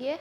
ये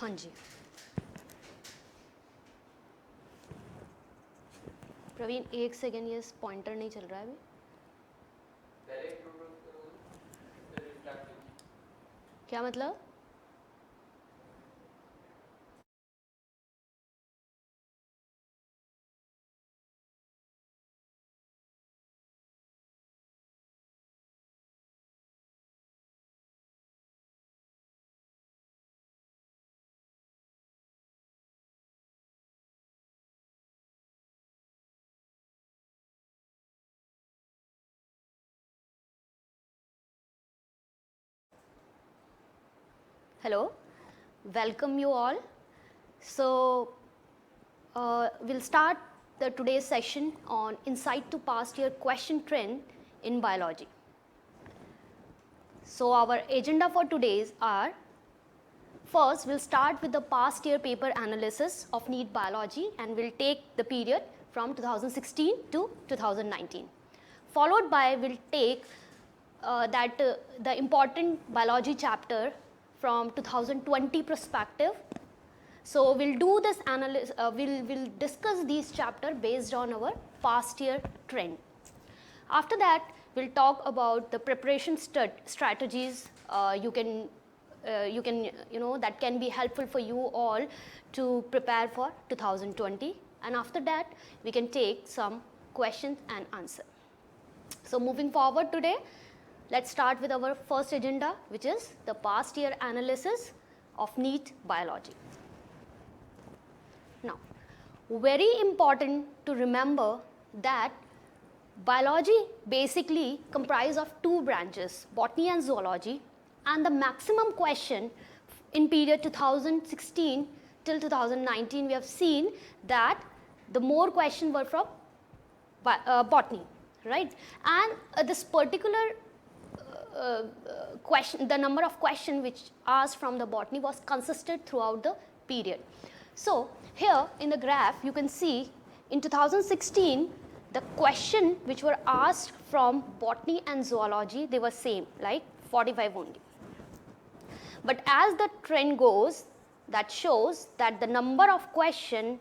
हाँ जी प्रवीण, एक सेकेंड, ये पॉइंटर नहीं चल रहा है अभी। क्या मतलब? Hello, welcome you all. So, we'll start the today's session on insight to past year question trend in biology. So, our agenda for today's are, first we'll start with the past year paper analysis of NEET Biology, and we'll take the period from 2016 to 2019. Followed by we'll take the important biology chapter from 2020 perspective. So, we'll do this analysis, we'll discuss these chapter based on our past year trend. After that, we'll talk about the preparation strategies that can be helpful for you all to prepare for 2020. And after that, we can take some questions and answer. So, moving forward today, let's start with our first agenda, which is the past year analysis of NEET Biology. Now, very important to remember that biology basically comprises of two branches, botany and zoology, and the maximum question in period 2016 till 2019, we have seen that the more questions were from botany, right? And this particular question, the number of questions which asked from the botany was consistent throughout the period. So, here in the graph you can see in 2016 the question which were asked from botany and zoology, they were same, like 45 only. But as the trend goes, that shows that the number of questions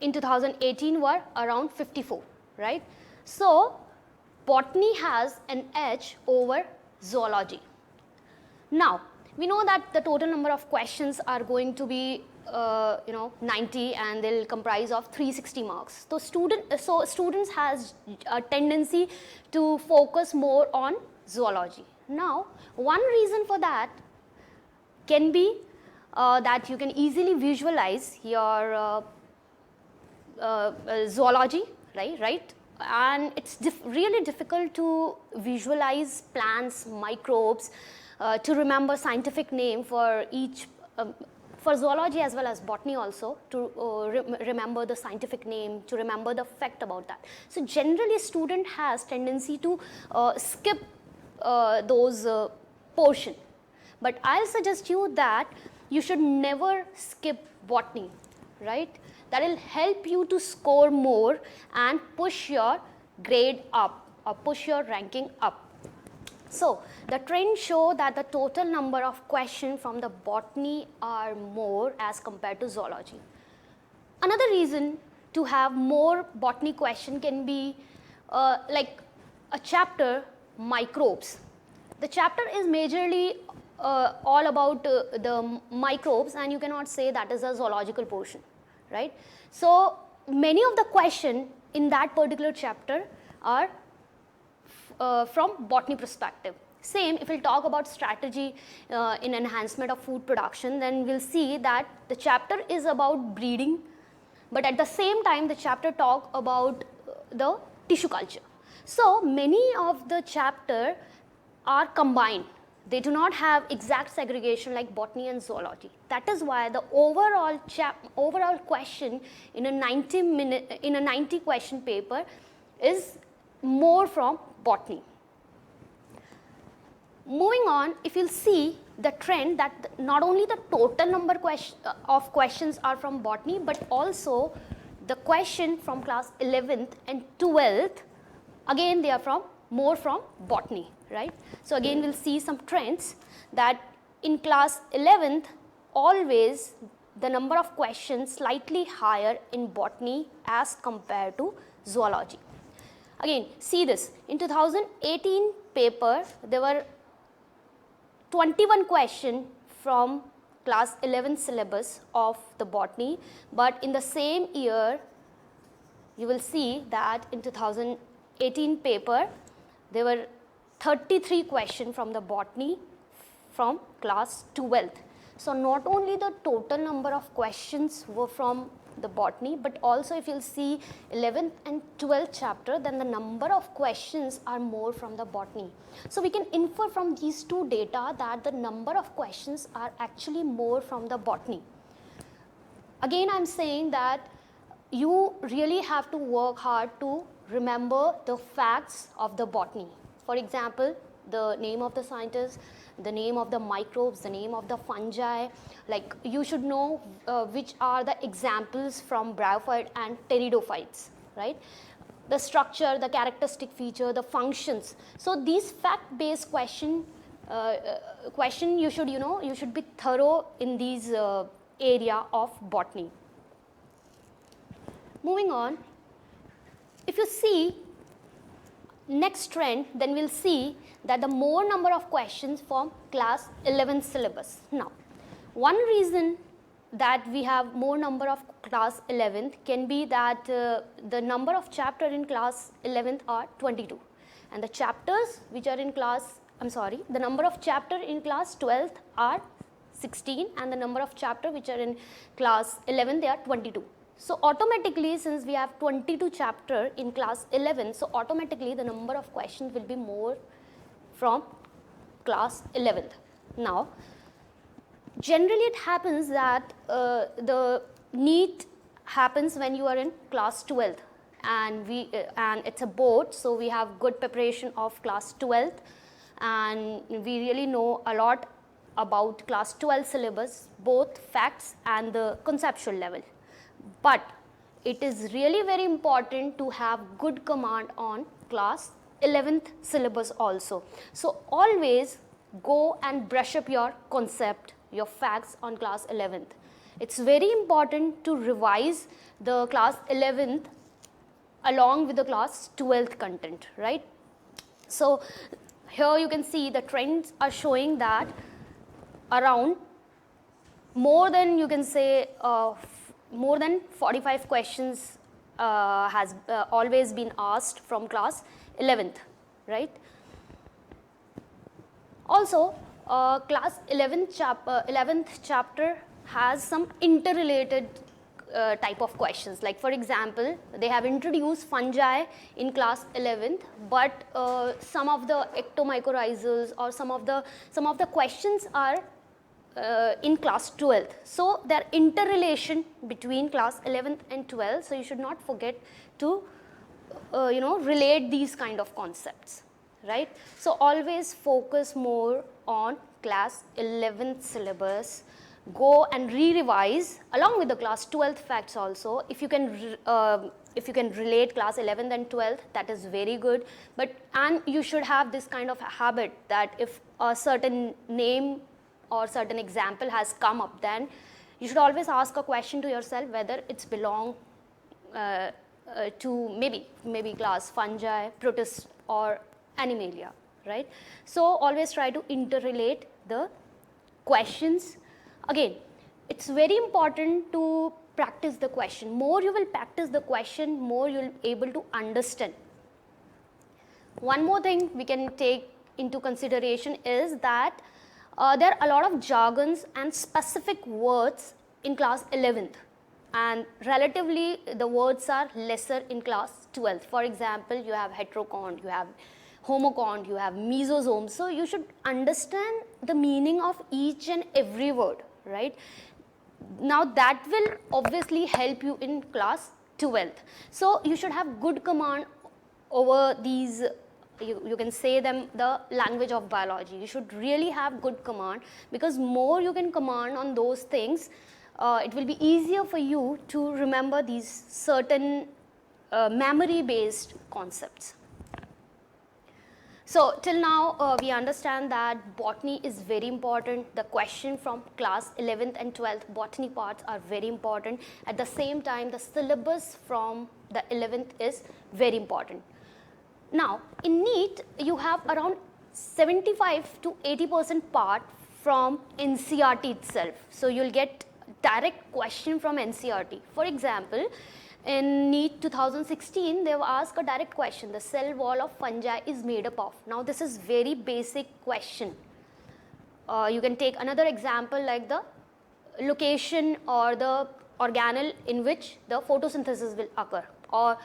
in 2018 were around 54, right? So, botany has an edge over zoology. Now, we know that the total number of questions are going to be 90, and they'll comprise of 360 marks. So, students has a tendency to focus more on zoology. Now, one reason for that can be that you can easily visualize your zoology, right? And it's really difficult to visualize plants, microbes, to remember scientific name for each, for zoology as well as botany also, to remember the scientific name, to remember the fact about that. So, generally student has tendency to skip those portion. But I'll suggest you that you should never skip botany, right? That will help you to score more and push your grade up or push your ranking up. So, the trend show that the total number of questions from the botany are more as compared to zoology. Another reason to have more botany question can be like a chapter, microbes. The chapter is majorly all about the microbes, and you cannot say that is a zoological portion, right? So, many of the questions in that particular chapter are from botany perspective. Same, if we'll talk about strategy in enhancement of food production, then we'll see that the chapter is about breeding, but at the same time the chapter talk about the tissue culture. So, many of the chapter are combined, They do not have exact segregation like botany and zoology. That is why the overall question in a 90 question paper is more from botany. Moving on, if you'll see the trend that not only the total number of questions are from botany, but also the question from class 11th and 12th, again they are more from botany, right? So again we'll see some trends that in class 11th always the number of questions slightly higher in botany as compared to zoology. Again, see this, in 2018 paper there were 21 questions from class 11 syllabus of the botany, but in the same year you will see that in 2018 paper there were 33 questions from the botany from class 12th. So not only the total number of questions were from the botany, but also if you'll see 11th and 12th chapter, then the number of questions are more from the botany. So we can infer from these two data that the number of questions are actually more from the botany. Again, I'm saying that you really have to work hard to remember the facts of the botany. For example, the name of the scientist, the name of the microbes, the name of the fungi, like you should know which are the examples from bryophyte and pteridophytes, right? The structure, the characteristic feature, the functions. So these fact-based question you should, you should be thorough in these area of botany. Moving on, if you see next trend, then we'll see that the more number of questions from class 11 syllabus. Now, one reason that we have more number of class 11th can be that the number of chapter in class 11th are 22, and the chapters which are in class, the number of chapter in class 12th are 16, and the number of chapter which are in class 11 they are 22. So automatically, since we have 22 chapter in class 11, so automatically the number of questions will be more from class 11th. Now, generally it happens that the NEET happens when you are in class 12th, and it's a board, so we have good preparation of class 12th, and we really know a lot about class 12 syllabus, both facts and the conceptual level. But it is really very important to have good command on class 11th syllabus also. So always go and brush up your concept, your facts on class 11th. It's very important to revise the class 11th along with the class 12th content, right? So here you can see the trends are showing that around more than, you can say, more than 45 questions has always been asked from class 11th, right? Also, class 11th chapter has some interrelated type of questions. Like for example, they have introduced fungi in class 11th, but some of the ectomycorrhizals or some of the questions are in class 12th. So there are interrelation between class 11th and 12th, so you should not forget to relate these kind of concepts, right? So always focus more on class 11th syllabus, go and re-revise along with the class 12th facts also. If you can relate class 11th and 12th, that is very good. And you should have this kind of habit that if a certain name or certain example has come up, then you should always ask a question to yourself whether it's belong to maybe class fungi, protists or animalia, right? So always try to interrelate the questions. Again, it's very important to practice the question. More you will practice the question, more you will be able to understand. One more thing we can take into consideration is that there are a lot of jargons and specific words in class 11th, and relatively the words are lesser in class 12th. For example, you have heterocont, you have homocont, you have mesosome. So you should understand the meaning of each and every word, right? Now that will obviously help you in class 12th. So you should have good command over these, you can say them the language of biology. You should really have good command, because more you can command on those things, it will be easier for you to remember these certain memory based concepts. So till now we understand that botany is very important. The question from class 11th and 12th botany parts are very important. At the same time, the syllabus from the 11th is very important. Now in NEET you have around 75 to 80% part from NCERT itself. So you will get direct question from NCERT. For example, in NEET 2016, they were asked a direct question, the cell wall of fungi is made up of. Now this is very basic question. You can take another example like the location or the organelle in which the photosynthesis will occur, or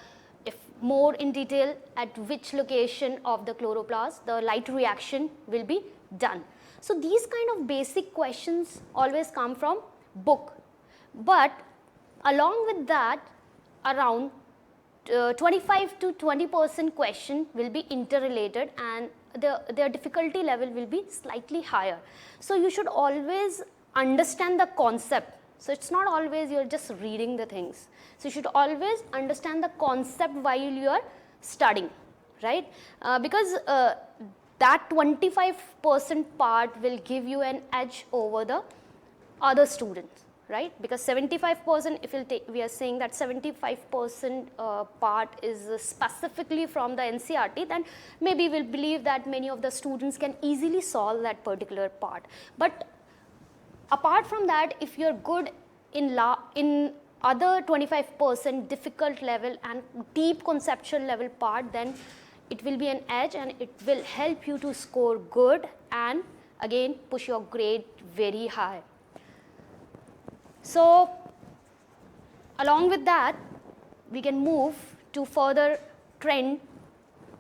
if more in detail, at which location of the chloroplast the light reaction will be done. So these kind of basic questions always come from book, but along with that around 25 to 20% question will be interrelated, and their difficulty level will be slightly higher. So you should always understand the concept. So it's not always you're just reading the things. So you should always understand the concept while you are studying, right? Because that 25% part will give you an edge over the other students, right? Because 75%, if we are saying that 75% part is specifically from the NCERT, then maybe we'll believe that many of the students can easily solve that particular part. But apart from that, if you're good in other 25% difficult level and deep conceptual level part, then it will be an edge and it will help you to score good and again push your grade very high. So along with that, we can move to further trend,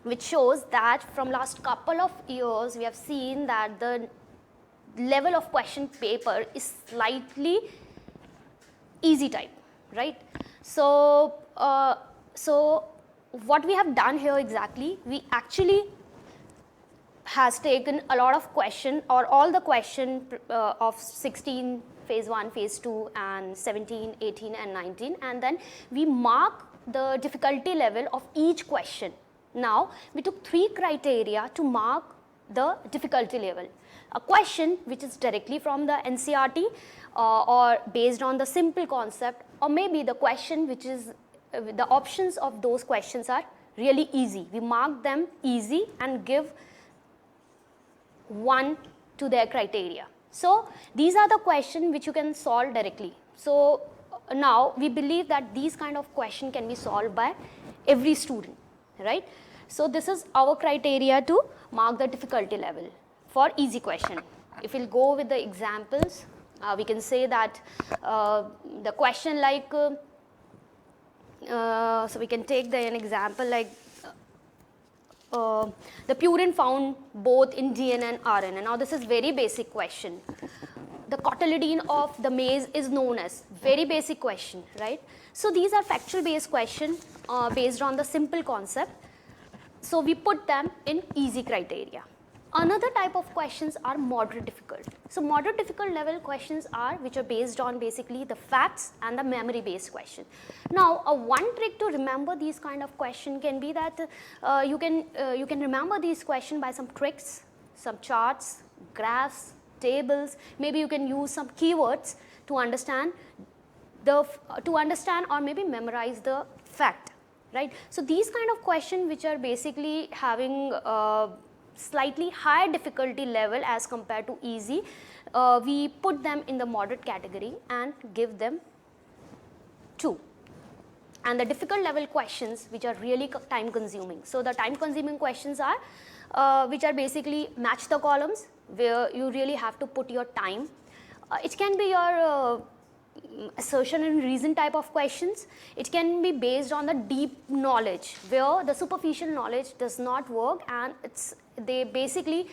which shows that from last couple of years we have seen that the level of question paper is slightly easy type, right? So what we have done here exactly, we actually has taken a lot of question or all the question of 16 phase 1, phase 2 and 17, 18 and 19, and then we mark the difficulty level of each question. Now we took 3 criteria to mark the difficulty level. A question which is directly from the NCERT or based on the simple concept, or maybe the question which is the options of those questions are really easy. We mark them easy and give 1 to their criteria. So these are the questions which you can solve directly. So now we believe that these kind of questions can be solved by every student, right? So this is our criteria to mark the difficulty level for easy question. If we'll go with the examples, we can say that the question like, so we can take an example like the purine found both in DNA and RNA. Now this is very basic question. The cotyledon of the maize is known as, very basic question, right? So these are factual based questions based on the simple concept. So we put them in easy criteria. Another type of questions are moderate difficult. So moderate difficult level questions are which are based on basically the facts and the memory based question. Now one trick to remember these kind of question can be that you can remember these question by some tricks, some charts, graphs, tables. Maybe you can use some keywords to understand or maybe memorize the fact, right? So these kind of questions which are basically having slightly higher difficulty level as compared to easy, we put them in the moderate category and give them 2. And the difficult level questions which are really time consuming. So the time consuming questions are which are basically match the columns, where you really have to put your time. It can be your assertion and reason type of questions. It can be based on the deep knowledge, where the superficial knowledge does not work, and they basically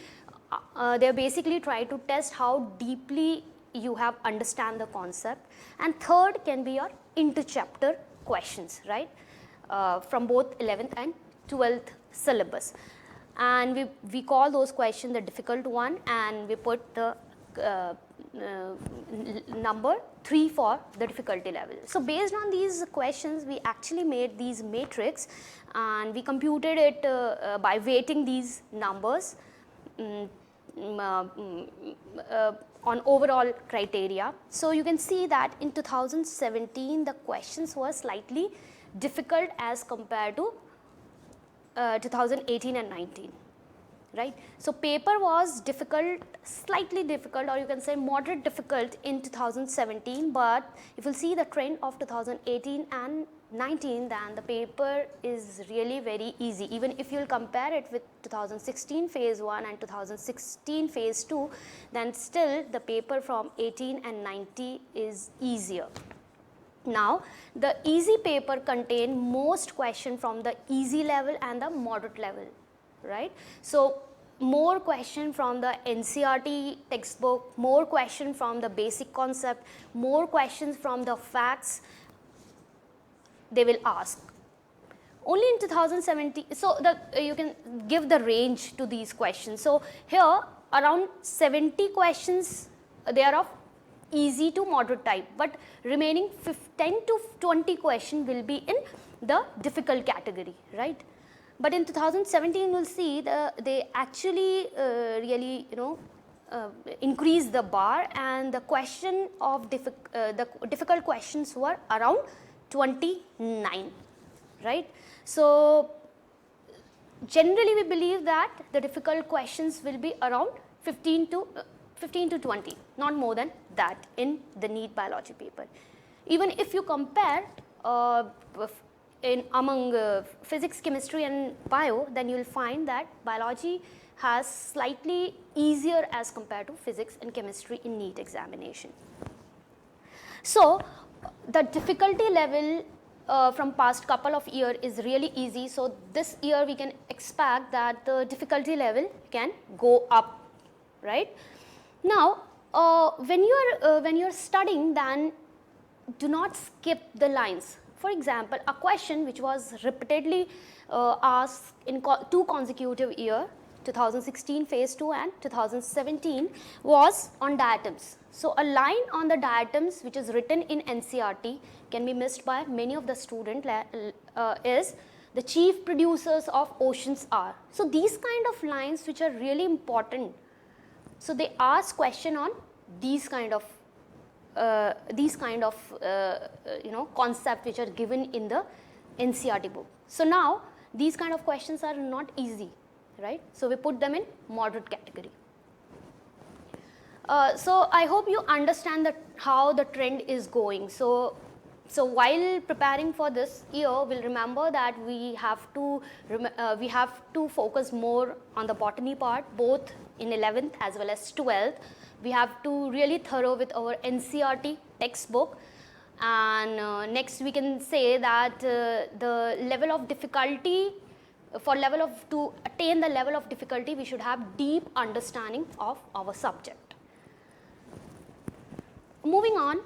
try to test how deeply you have understand the concept. And third can be your inter-chapter questions, right, from both 11th and 12th syllabus. And we call those questions the difficult one, and we put the number 3 for the difficulty level. So based on these questions, we actually made these matrix, and we computed it by weighting these numbers on overall criteria. So you can see that in 2017 the questions were slightly difficult as compared to 2018 and 19, right. So paper was difficult, slightly difficult, or you can say moderate difficult in 2017, but if you see the trend of 2018 and 19, then the paper is really very easy. Even if you will compare it with 2016 phase 1 and 2016 phase 2, then still the paper from 18 and 19 is easier. Now, the easy paper contain most question from the easy level and the moderate level, right. So more question from the NCERT textbook, more question from the basic concept, more questions from the facts they will ask. Only in 2017, so you can give the range to these questions. So here around 70 questions they are of easy to moderate type, but remaining 10 to 20 questions will be in the difficult category, right. But in 2017 you will see they actually really increase the bar, and the question of the difficult questions were around 29, right. So generally we believe that the difficult questions will be around 15 to 20, not more than that in the NEET biology paper. Even if you compare among physics, chemistry and bio, then you will find that biology has slightly easier as compared to physics and chemistry in NEET examination. So the difficulty level from past couple of years is really easy. So this year we can expect that the difficulty level can go up, right. Now when you're studying, then do not skip the lines. For example, a question which was repeatedly asked in 2 consecutive years, 2016 phase 2 and 2017, was on diatoms. So a line on the diatoms which is written in NCERT can be missed by many of the students is the chief producers of oceans are. So these kind of lines which are really important. So they ask question on these kind of concept which are given in the NCERT book. So now these kind of questions are not easy, right. So we put them in moderate category. So I hope you understand how the trend is going. So while preparing for this year, we'll remember that we have to focus more on the botany part, both in 11th as well as 12th. We have to really thorough with our NCERT textbook, and next we can say that the level of difficulty, to attain the level of difficulty, we should have deep understanding of our subject. Moving on,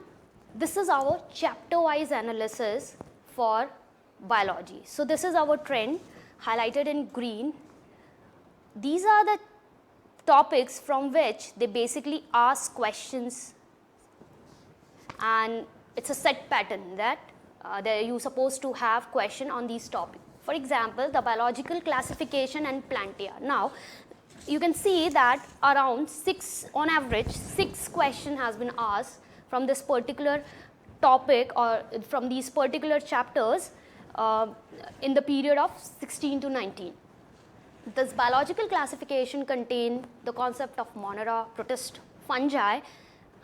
this is our chapter wise analysis for biology. So this is our trend highlighted in green. These are the topics from which they basically ask questions, and it's a set pattern that you're supposed to have question on these topics. For example, the biological classification and plantia. Now you can see that around 6, on average 6 questions has been asked from this particular topic or from these particular chapters in the period of 16 to 19. This biological classification contain the concept of Monera, protist, fungi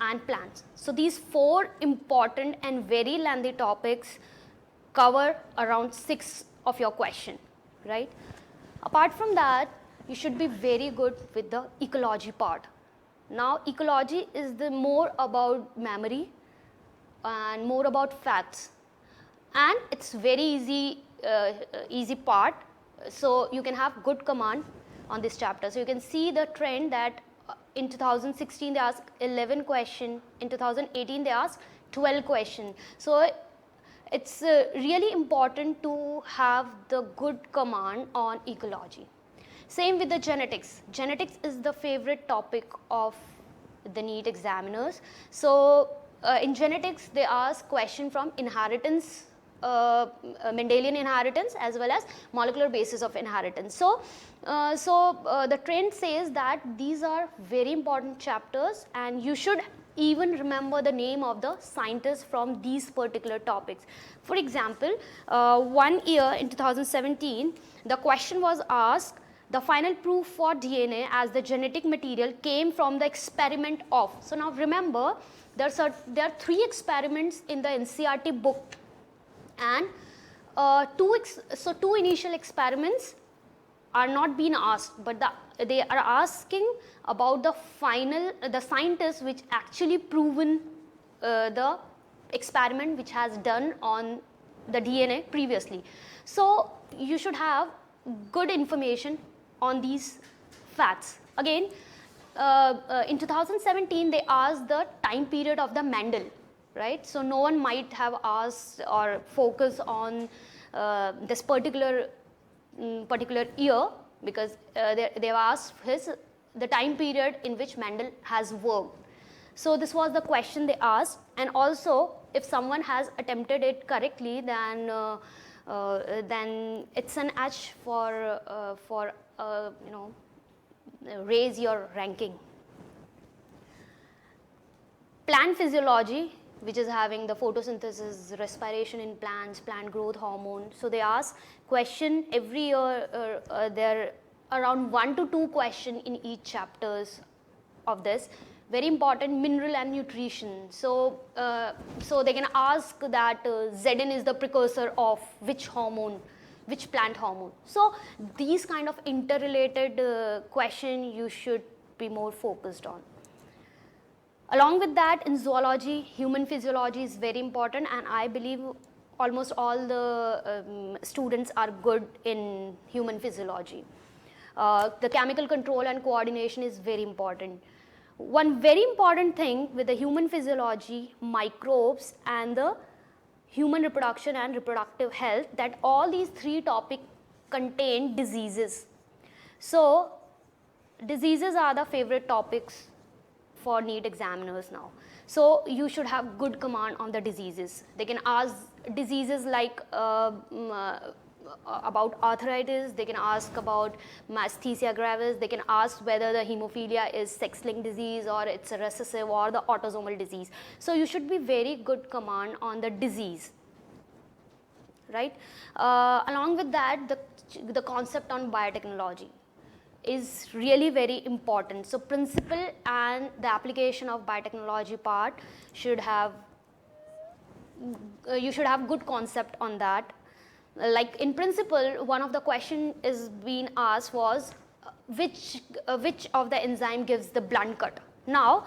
and plants. So these 4 important and very lengthy topics cover around 6 of your question, right. Apart from that, you should be very good with the ecology part. Now ecology is the more about memory, and more about fats, and it's very easy part, so you can have good command on this chapter. So you can see the trend that in 2016 they asked 11 question, in 2018 they asked 12 question. So it's really important to have the good command on ecology. Same with the genetics. Genetics is the favorite topic of the NEET examiners. So in genetics they ask question from inheritance, Mendelian inheritance as well as molecular basis of inheritance. So, the trend says that these are very important chapters, and you should even remember the name of the scientists from these particular topics. For example, one year in 2017, the question was asked, the final proof for DNA as the genetic material came from the experiment of. So now remember, there are 3 experiments in the NCERT book, and 2 initial experiments are not being asked, but they are asking about the scientists which actually proven the experiment which has done on the DNA previously. So you should have good information on these facts. Again, in 2017 they asked the time period of the Mendel, right? So no one might have asked or focused on this particular year, because they have asked the time period in which Mendel has worked. So this was the question they asked, and also if someone has attempted it correctly, then it's an edge for raise your ranking. Plant physiology, which is having the photosynthesis, respiration in plants, plant growth hormone. So they ask question every year, there are around 1 to 2 questions in each chapters of this. Very important, mineral and nutrition. So, they can ask that Zn is the precursor of which hormone, which plant hormone. So these kind of interrelated question you should be more focused on. Along with that, in zoology, human physiology is very important, and I believe almost all the students are good in human physiology. The chemical control and coordination is very important. One very important thing with the human physiology, microbes, and the human reproduction and reproductive health, that all these 3 topics contain diseases. So diseases are the favorite topics for NEET examiners now. So you should have good command on the diseases. They can ask diseases like about arthritis, they can ask about myasthenia gravis, they can ask whether the hemophilia is sex-linked disease or it's a recessive or the autosomal disease. So you should be very good command on the disease, right? Along with that, the concept on biotechnology is really very important. So principle and the application of biotechnology part should have, you should have good concept on that. Like in principle, one of the question is being asked was which of the enzyme gives the blunt cut. Now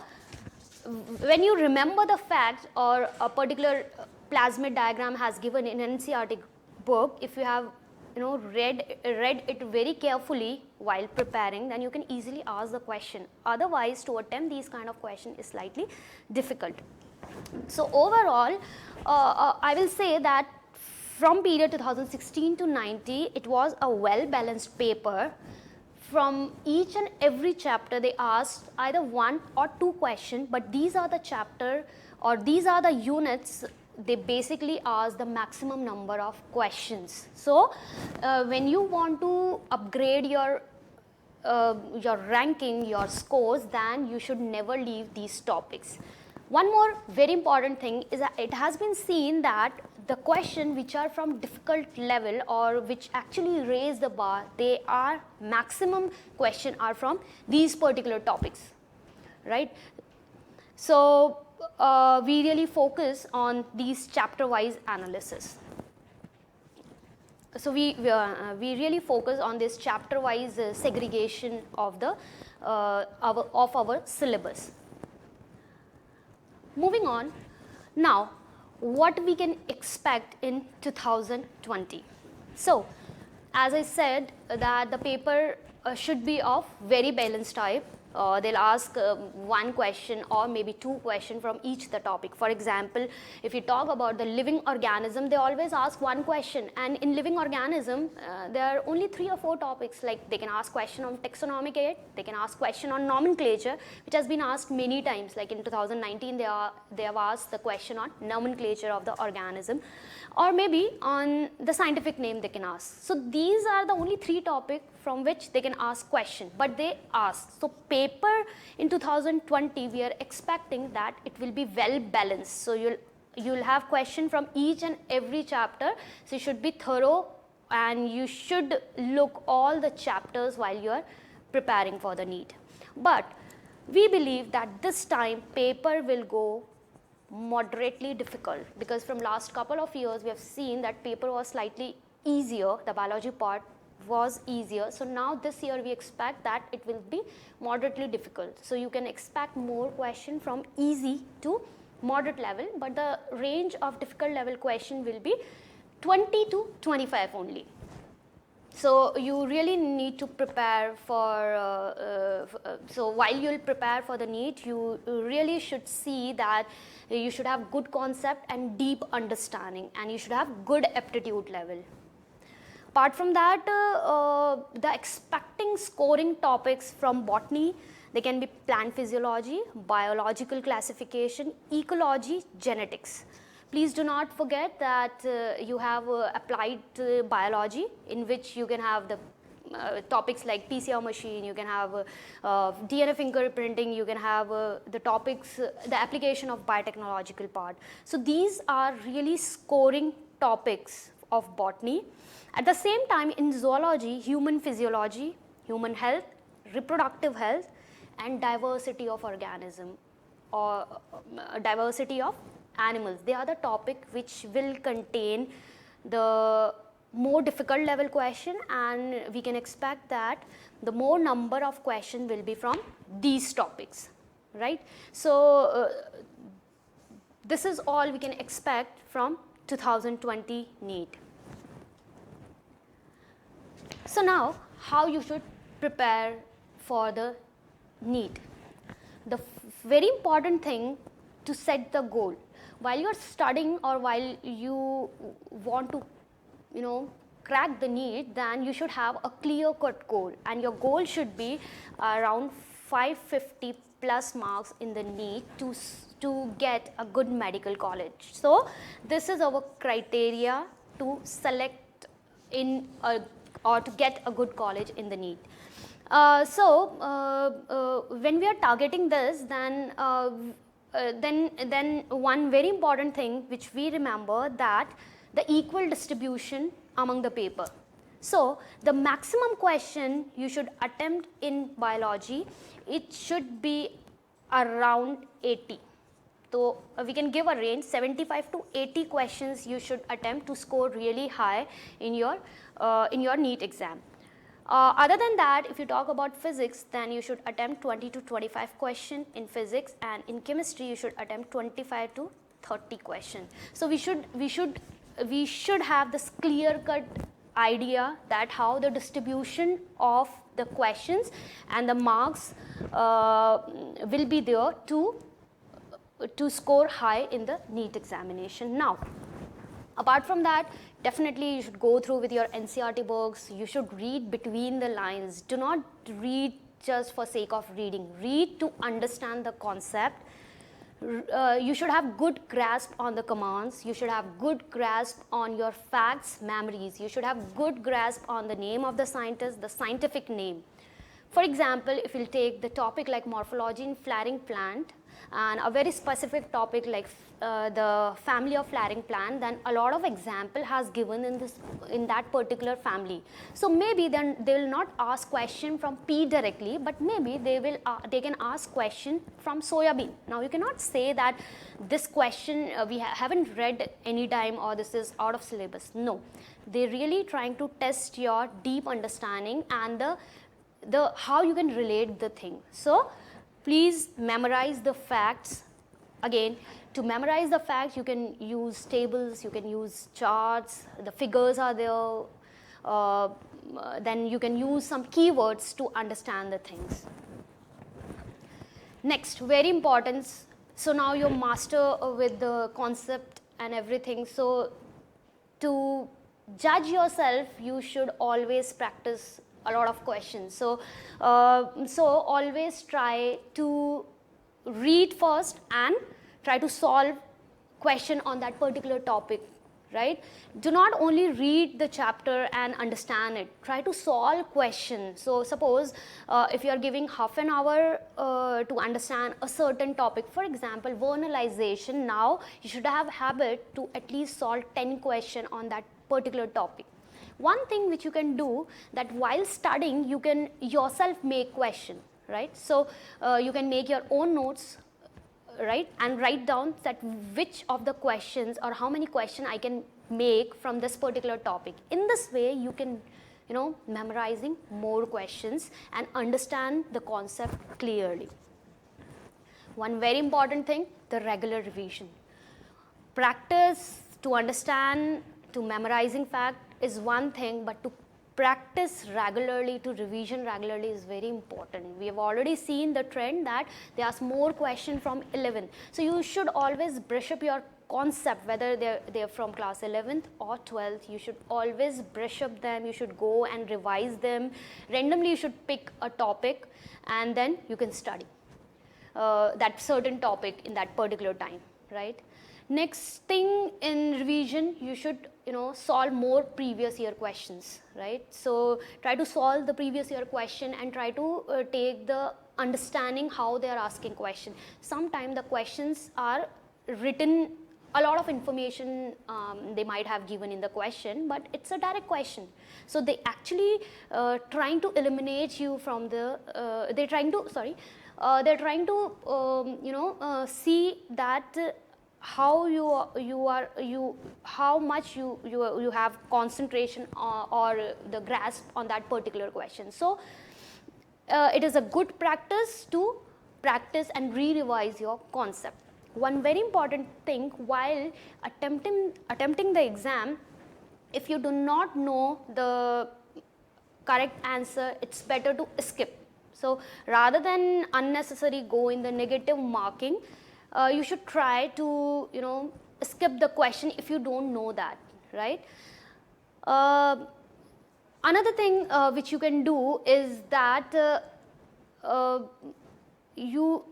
when you remember the fact or a particular plasmid diagram has given in NCERT book, if you have read it very carefully while preparing, then you can easily ask the question. Otherwise, to attempt these kind of question is slightly difficult. So overall, I will say that from period 2016 to 90, it was a well-balanced paper. From each and every chapter, they asked either 1 or 2 questions, but these are the chapter or these are the units they basically ask the maximum number of questions. So when you want to upgrade your ranking, your scores, then you should never leave these topics. One more very important thing is that it has been seen that the question which are from difficult level or which actually raise the bar, they are maximum question are from these particular topics, right? So we really focus on these chapter-wise analysis. So we really focus on this chapter-wise segregation of the our syllabus. Moving on, now what we can expect in 2020. So, as I said that the paper should be of very balanced type. They'll ask one question or maybe two questions from each the topic. For example, if you talk about the living organism, they always ask one question, and in living organism there are only 3 or 4 topics. Like they can ask question on taxonomic aid, they can ask question on nomenclature, which has been asked many times. Like in 2019 they have asked the question on nomenclature of the organism, or maybe on the scientific name they can ask. So these are the only 3 topics from which they can ask question, but they ask. So paper in 2020 we are expecting that it will be well balanced. So you'll have question from each and every chapter. So you should be thorough and you should look all the chapters while you are preparing for the NEET. But we believe that this time paper will go moderately difficult, because from last couple of years we have seen that paper was slightly easier, the biology part was easier. So now this year we expect that it will be moderately difficult. So you can expect more question from easy to moderate level, but the range of difficult level question will be 20 to 25 only. So you really need to prepare for, so while you will prepare for the NEET, you really should see that you should have good concept and deep understanding, and you should have good aptitude level. Apart from that, the expecting scoring topics from botany, they can be plant physiology, biological classification, ecology, genetics. Please do not forget that you have applied biology, in which you can have the topics like PCR machine, you can have DNA fingerprinting, you can have the topics, the application of biotechnological part. So these are really scoring topics of botany. At the same time, in zoology, human physiology, human health, reproductive health, and diversity of organism or diversity of animals, they are the topic which will contain the more difficult level question, and we can expect that the more number of question will be from these topics, right? So this is all we can expect from 2020 NEET. So now, how you should prepare for the NEET? The very important thing to set the goal. While you're studying or while you want to, crack the NEET, then you should have a clear-cut goal, and your goal should be around 550 plus marks in the NEET to get a good medical college. So this is our criteria to select in a or to get a good college in the NEET. When we are targeting this, then one very important thing which we remember, that the equal distribution among the paper. So the maximum question you should attempt in biology, it should be around 80. So we can give a range, 75 to 80 questions you should attempt to score really high in your NEET exam. Other than that, if you talk about physics, then you should attempt 20 to 25 questions in physics, and in chemistry you should attempt 25 to 30 questions. So we should have this clear-cut idea that how the distribution of the questions and the marks will be there to score high in the NEET examination. Now, apart from that, definitely you should go through with your NCERT books. You should read between the lines. Do not read just for sake of reading. Read to understand the concept. You should have good grasp on the commands. You should have good grasp on your facts, memories. You should have good grasp on the name of the scientist, the scientific name. For example, if you'll take the topic like morphology in flowering plant, and a very specific topic like the family of flowering plant, then a lot of example has given in that particular family. So maybe then they will not ask question from pea directly, but maybe they can ask question from soybean. Now you cannot say that this question we haven't read any time or this is out of syllabus. No, they're really trying to test your deep understanding and the how you can relate the thing. So please memorize the facts Again, to memorize the facts, you can use tables, you can use charts, the figures are there, then you can use some keywords to understand the things. Next, very important, so now you're master with the concept and everything, so to judge yourself, you should always practice a lot of questions. So, always try to read first and try to solve question on that particular topic, right? Do not only read the chapter and understand it. Try to solve questions. So suppose if you are giving half an hour to understand a certain topic, for example, vernalization, now you should have habit to at least solve 10 questions on that particular topic. One thing which you can do, that while studying, you can yourself make question, right? So you can make your own notes, right, and write down that which of the questions or how many questions I can make from this particular topic. In this way, you can, memorizing more questions and understand the concept clearly. One very important thing, the regular revision. Practice to understand, to memorizing fact is one thing, but to practice regularly, to revision regularly is very important. We have already seen the trend that they ask more questions from 11th. So you should always brush up your concept, whether they're from class 11th or 12th. You should always brush up them. You should go and revise them. Randomly, you should pick a topic and then you can study that certain topic in that particular time, right? Next thing in revision, you should solve more previous year questions, right? So try to solve the previous year question and try to take the understanding how they are asking question. Sometimes the questions are written, a lot of information they might have given in the question, but it's a direct question. So they actually trying to eliminate you from the, they're trying to see that how how much you have concentration or the grasp on that particular question. So it is a good practice to practice and re-revise your concept. One very important thing while attempting the exam, if you do not know the correct answer, it's better to skip. So rather than unnecessary go in the negative marking, you should try to skip the question if you don't know that, right? Another thing which you can do is that you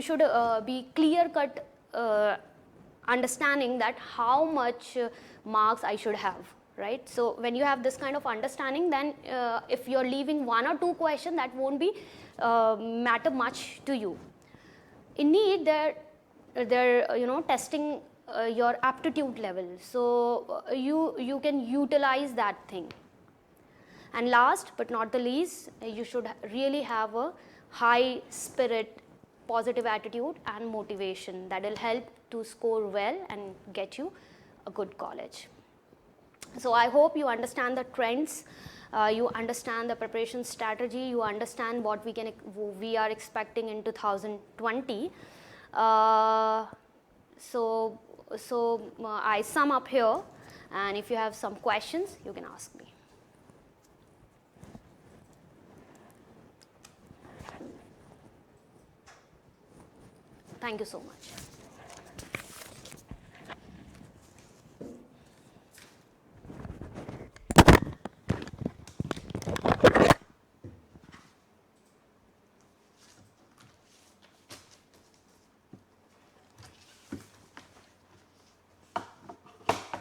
should be clear cut understanding that how much marks I should have, right? So when you have this kind of understanding, then if you're leaving one or two questions, that won't be matter much to you. In NEET, they're testing your aptitude level, so you can utilize that thing. And last but not the least, you should really have a high spirit, positive attitude and motivation that will help to score well and get you a good college. So I hope you understand the trends, you understand the preparation strategy, you understand what we are expecting in 2020. So I sum up here, and if you have some questions, you can ask me. Thank you so much.